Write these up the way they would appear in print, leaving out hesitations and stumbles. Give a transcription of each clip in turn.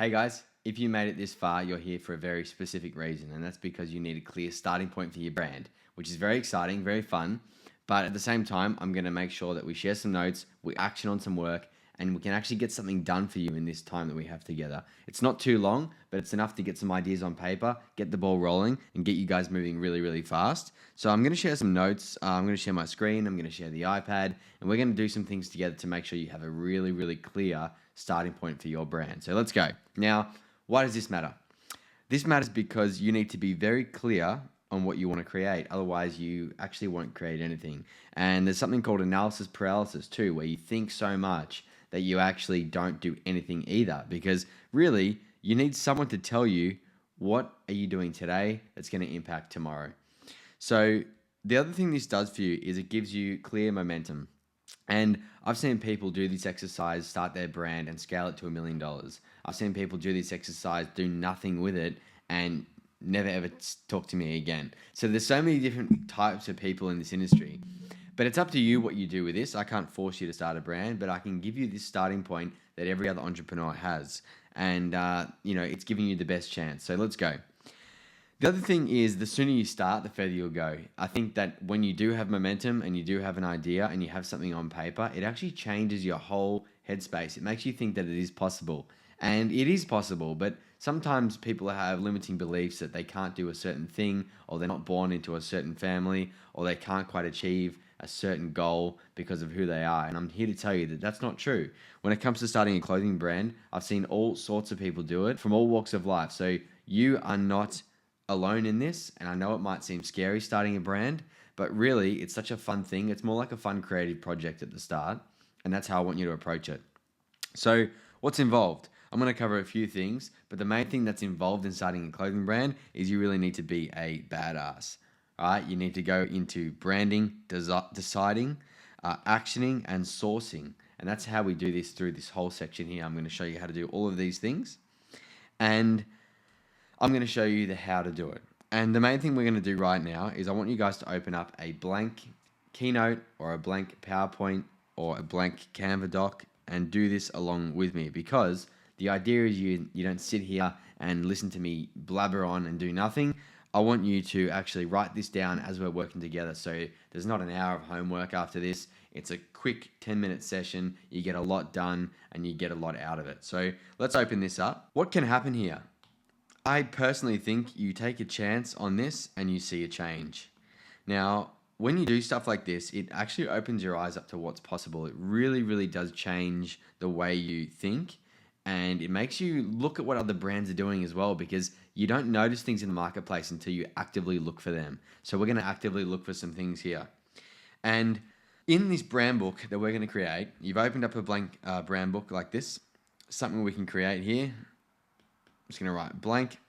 Hey guys, if you made it this far, you're here for a very specific reason, and that's because you need a clear starting point for your brand, which is very exciting, very fun. But at the same time, I'm going to make sure that we share some notes, we action on some work, and we can actually get something done for you in this time that we have together. It's not too long, but it's enough to get some ideas on paper, get the ball rolling, and get you guys moving really, really fast. So I'm going to share some notes. I'm going to share my screen. I'm going to share the iPad, and we're going to do some things together to make sure you have a really, really clear starting point for your brand. So let's go. Now, why does this matter? This matters because you need to be very clear on what you want to create. Otherwise, you actually won't create anything. And there's something called analysis paralysis too, where you think so much that you actually don't do anything either. Because really, you need someone to tell you, what are you doing today that's going to impact tomorrow? So the other thing this does for you is it gives you clear momentum. And I've seen people do this exercise, start their brand and scale it to $1 million. I've seen people do this exercise, do nothing with it, and never ever talk to me again. So there's so many different types of people in this industry. But it's up to you what you do with this. I can't force you to start a brand, but I can give you this starting point that every other entrepreneur has. And, it's giving you the best chance. So let's go. The other thing is the sooner you start, the further you'll go. I think that when you do have momentum and you do have an idea and you have something on paper, it actually changes your whole headspace. It makes you think that it is possible. And it is possible, but sometimes people have limiting beliefs that they can't do a certain thing, or they're not born into a certain family, or they can't quite achieve a certain goal because of who they are. And I'm here to tell you that that's not true. When it comes to starting a clothing brand, I've seen all sorts of people do it from all walks of life. So you are not alone in this, and I know it might seem scary starting a brand, but really it's such a fun thing. It's more like a fun creative project at the start, and that's how I want you to approach it. So what's involved? I'm going to cover a few things, but the main thing that's involved in starting a clothing brand is you really need to be a badass. All right, you need to go into branding, deciding, actioning, and sourcing, and that's how we do this through this whole section here. I'm going to show you how to do all of these things, and I'm going to show you the how to do it. And the main thing we're going to do right now is I want you guys to open up a blank Keynote or a blank PowerPoint or a blank Canva doc and do this along with me, because the idea is you don't sit here and listen to me blabber on and do nothing. I want you to actually write this down as we're working together. So there's not an hour of homework after this. It's a quick 10-minute session. You get a lot done and you get a lot out of it. So let's open this up. What can happen here? I personally think you take a chance on this and you see a change. Now, when you do stuff like this, it actually opens your eyes up to what's possible. It really, really does change the way you think, and it makes you look at what other brands are doing as well, because you don't notice things in the marketplace until you actively look for them. So we're going to actively look for some things here. And in this brand book that we're going to create, you've opened up a blank brand book like this, something we can create here. I'm just going to write blank,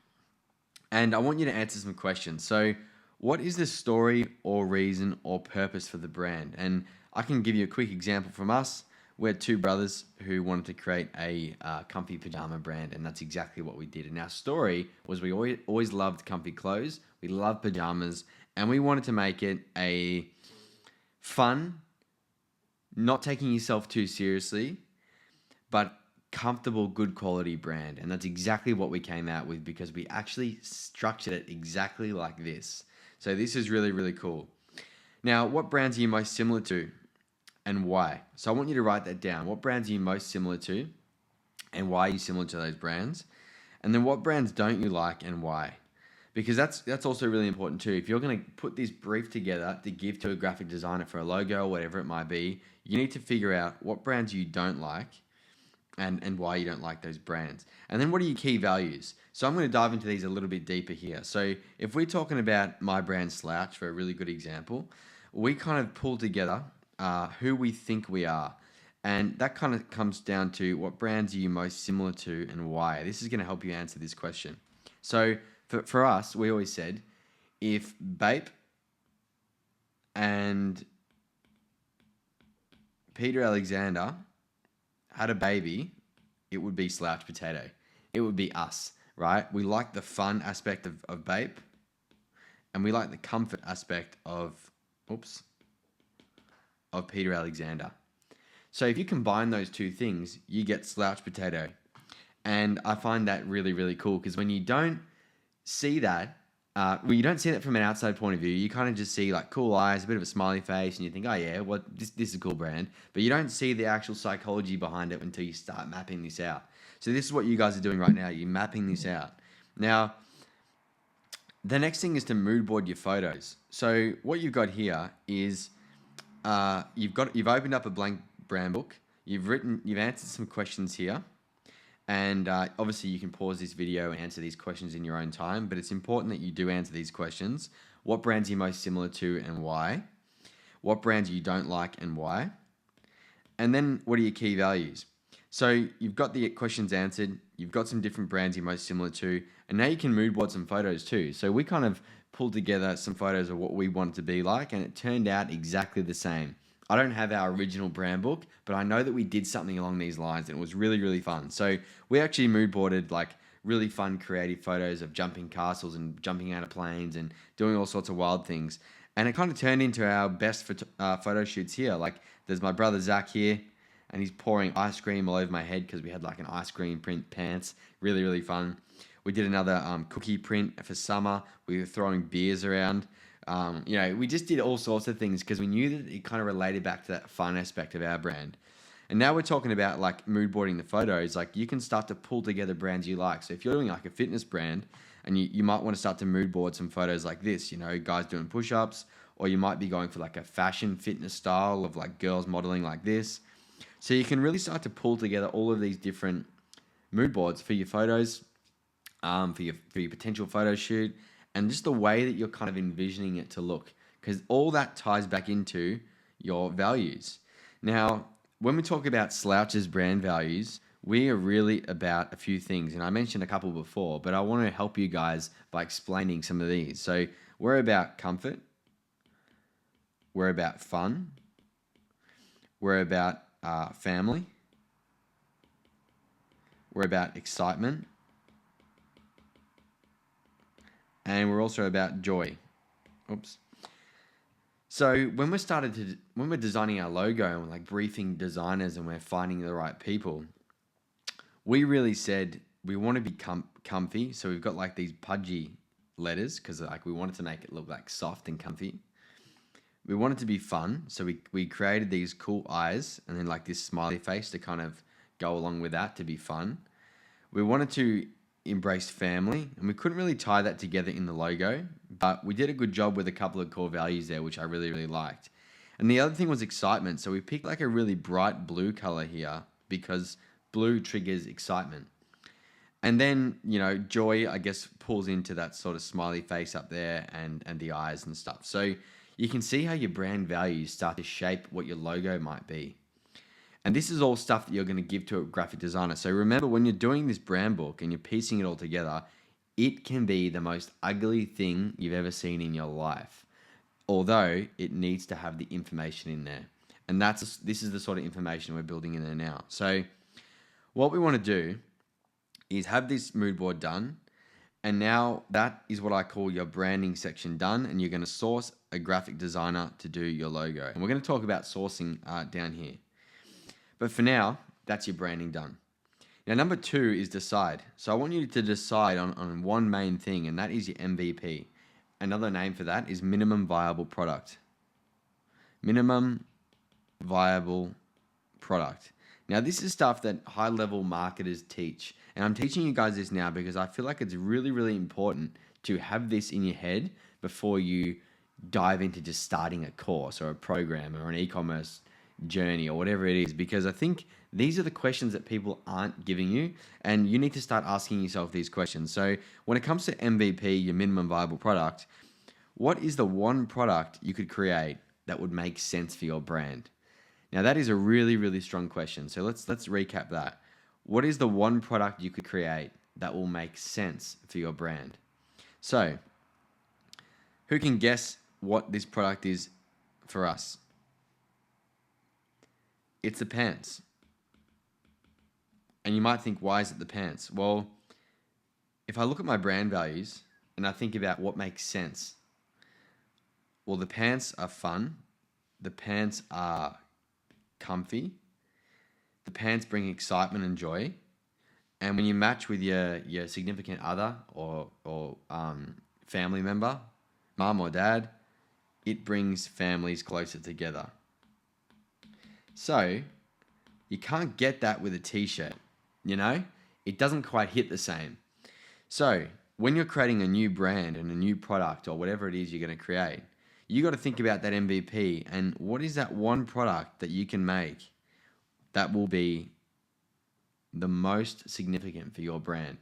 and I want you to answer some questions. So what is the story or reason or purpose for the brand? And I can give you a quick example from us. We're two brothers who wanted to create a comfy pajama brand, and that's exactly what we did. And our story was we always loved comfy clothes, we loved pajamas, and we wanted to make it a fun, not taking yourself too seriously, but comfortable, good quality brand. And that's exactly what we came out with, because we actually structured it exactly like this. So this is really, really cool. Now, what brands are you most similar to and why? So I want you to write that down. What brands are you most similar to and why are you similar to those brands? And then what brands don't you like and why? Because that's also really important too. If you're going to put this brief together to give to a graphic designer for a logo or whatever it might be, you need to figure out what brands you don't like and why you don't like those brands. And then what are your key values? So I'm going to dive into these a little bit deeper here. So if we're talking about my brand Slouch, for a really good example, we kind of pull together who we think we are. And that kind of comes down to what brands are you most similar to and why. This is going to help you answer this question. So for us, we always said, if Bape and Peter Alexander had a baby, it would be Slouch Potato. It would be us, right? We like the fun aspect of Bape, and we like the comfort aspect of Peter Alexander. So if you combine those two things, you get Slouch Potato. And I find that really, really cool because when you don't see that, you don't see that from an outside point of view. You kind of just see like cool eyes, a bit of a smiley face, and you think, oh yeah, what this is a cool brand. But you don't see the actual psychology behind it until you start mapping this out. So this is what you guys are doing right now. You're mapping this out. Now, the next thing is to mood board your photos. So what you've got here is you've opened up a blank brand book. You've answered some questions here. And obviously, you can pause this video and answer these questions in your own time, but it's important that you do answer these questions. What brands are you most similar to and why? What brands you don't like and why? And then what are your key values? So you've got the questions answered, you've got some different brands you're most similar to, and now you can mood board some photos too. So we kind of pulled together some photos of what we wanted to be like, and it turned out exactly the same. I don't have our original brand book, but I know that we did something along these lines and it was really, really fun. So we actually mood boarded like really fun, creative photos of jumping castles and jumping out of planes and doing all sorts of wild things. And it kind of turned into our best photo shoots here. Like there's my brother Zach here and he's pouring ice cream all over my head because we had like an ice cream print pants. Really, really fun. We did another cookie print for summer. We were throwing beers around. We just did all sorts of things because we knew that it kind of related back to that fun aspect of our brand. And now we're talking about like mood boarding the photos. Like you can start to pull together brands you like. So if you're doing like a fitness brand and you might want to start to mood board some photos like this, guys doing push-ups, or you might be going for like a fashion fitness style of like girls modeling like this. So you can really start to pull together all of these different mood boards for your photos, for your potential photo shoot, and just the way that you're kind of envisioning it to look, because all that ties back into your values. Now, when we talk about Slouch's brand values, we are really about a few things, and I mentioned a couple before, but I want to help you guys by explaining some of these. So we're about comfort, we're about fun, we're about family, we're about excitement, and we're also about joy. Oops. So when we're designing our logo and we're like briefing designers and we're finding the right people, we really said we want to be comfy. So we've got like these pudgy letters because like we wanted to make it look like soft and comfy. We wanted to be fun, so we created these cool eyes and then like this smiley face to kind of go along with that to be fun. We wanted to embrace family, and we couldn't really tie that together in the logo, but we did a good job with a couple of core values there, which I really, really liked. And the other thing was excitement, so we picked like a really bright blue color here because blue triggers excitement. And then, joy, I guess, pulls into that sort of smiley face up there and the eyes and stuff. So you can see how your brand values start to shape what your logo might be. And this is all stuff that you're going to give to a graphic designer. So remember, when you're doing this brand book and you're piecing it all together, it can be the most ugly thing you've ever seen in your life, although it needs to have the information in there. And this is the sort of information we're building in there now. So what we want to do is have this mood board done. And now that is what I call your branding section done. And you're going to source a graphic designer to do your logo. And we're going to talk about sourcing down here. But for now, that's your branding done. Now, number 2 is decide. So I want you to decide on one main thing, and that is your MVP. Another name for that is minimum viable product. Minimum viable product. Now, this is stuff that high-level marketers teach. And I'm teaching you guys this now because I feel like it's really, really important to have this in your head before you dive into just starting a course or a program or an e-commerce journey or whatever it is, because I think these are the questions that people aren't giving you, and you need to start asking yourself these questions. So when it comes to MVP, your minimum viable product, what is the one product you could create that would make sense for your brand? Now that is a really, really strong question. So let's recap that. What is the one product you could create that will make sense for your brand? So who can guess what this product is for us? It's the pants. And you might think, why is it the pants? Well, if I look at my brand values and I think about what makes sense, well, the pants are fun. The pants are comfy. The pants bring excitement and joy. And when you match with your significant other or family member, mum or dad, it brings families closer together. So you can't get that with a t-shirt, you know? It doesn't quite hit the same. So when you're creating a new brand and a new product or whatever it is you're going to create, you got to think about that MVP and what is that one product that you can make that will be the most significant for your brand.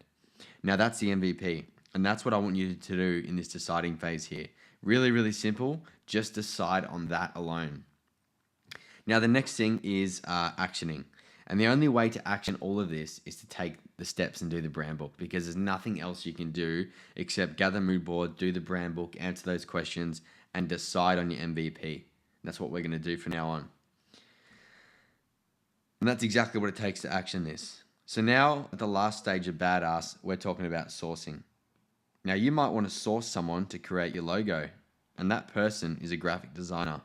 Now that's the MVP, and that's what I want you to do in this deciding phase here. Really, really simple. Just decide on that alone. Now the next thing is actioning. And the only way to action all of this is to take the steps and do the brand book, because there's nothing else you can do except gather a mood board, do the brand book, answer those questions, and decide on your MVP. That's what we're going to do from now on. And that's exactly what it takes to action this. So now at the last stage of badass, we're talking about sourcing. Now you might want to source someone to create your logo, and that person is a graphic designer.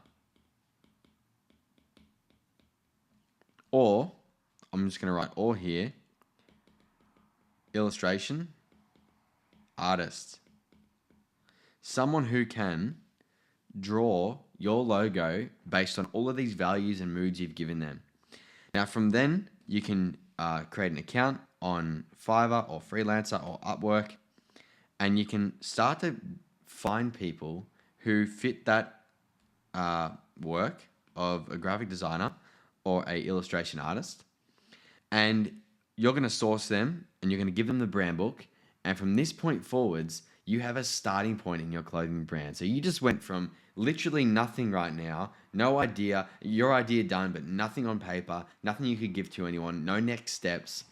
Or, I'm just going to write or here, illustration, artist. Someone who can draw your logo based on all of these values and moods you've given them. Now from then, you can create an account on Fiverr or Freelancer or Upwork, and you can start to find people who fit that work of a graphic designer or a illustration artist, and you're going to source them and you're going to give them the brand book, and from this point forwards, you have a starting point in your clothing brand. So you just went from literally nothing right now, no idea, your idea done, but nothing on paper, nothing you could give to anyone, no next steps.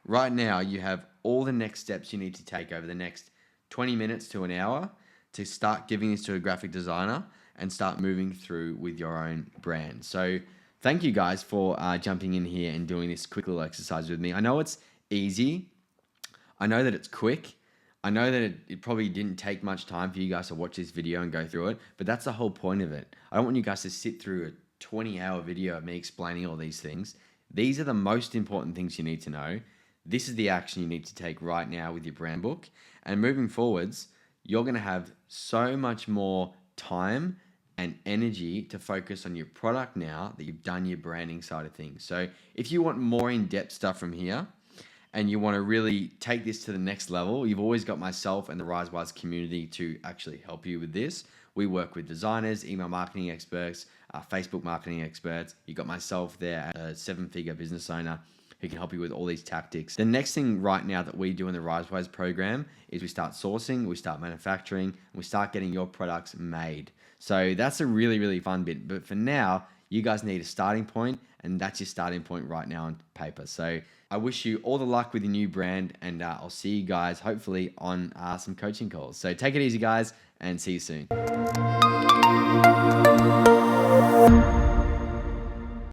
Right now, you have all the next steps you need to take over the next 20 minutes to an hour to start giving this to a graphic designer and start moving through with your own brand. So thank you guys for jumping in here and doing this quick little exercise with me. I know it's easy. I know that it's quick. I know that it probably didn't take much time for you guys to watch this video and go through it, but that's the whole point of it. I don't want you guys to sit through a 20-hour video of me explaining all these things. These are the most important things you need to know. This is the action you need to take right now with your brand book. And moving forwards, you're going to have so much more time and energy to focus on your product now that you've done your branding side of things. So if you want more in-depth stuff from here, and you want to really take this to the next level, you've always got myself and the RiseWise community to actually help you with this. We work with designers, email marketing experts, Facebook marketing experts. You got myself there, a 7-figure business owner who can help you with all these tactics. The next thing right now that we do in the RiseWise program is we start sourcing, we start manufacturing, and we start getting your products made. So that's a really, really fun bit. But for now, you guys need a starting point, and that's your starting point right now on paper. So I wish you all the luck with your new brand, and I'll see you guys hopefully on some coaching calls. So take it easy, guys, and see you soon.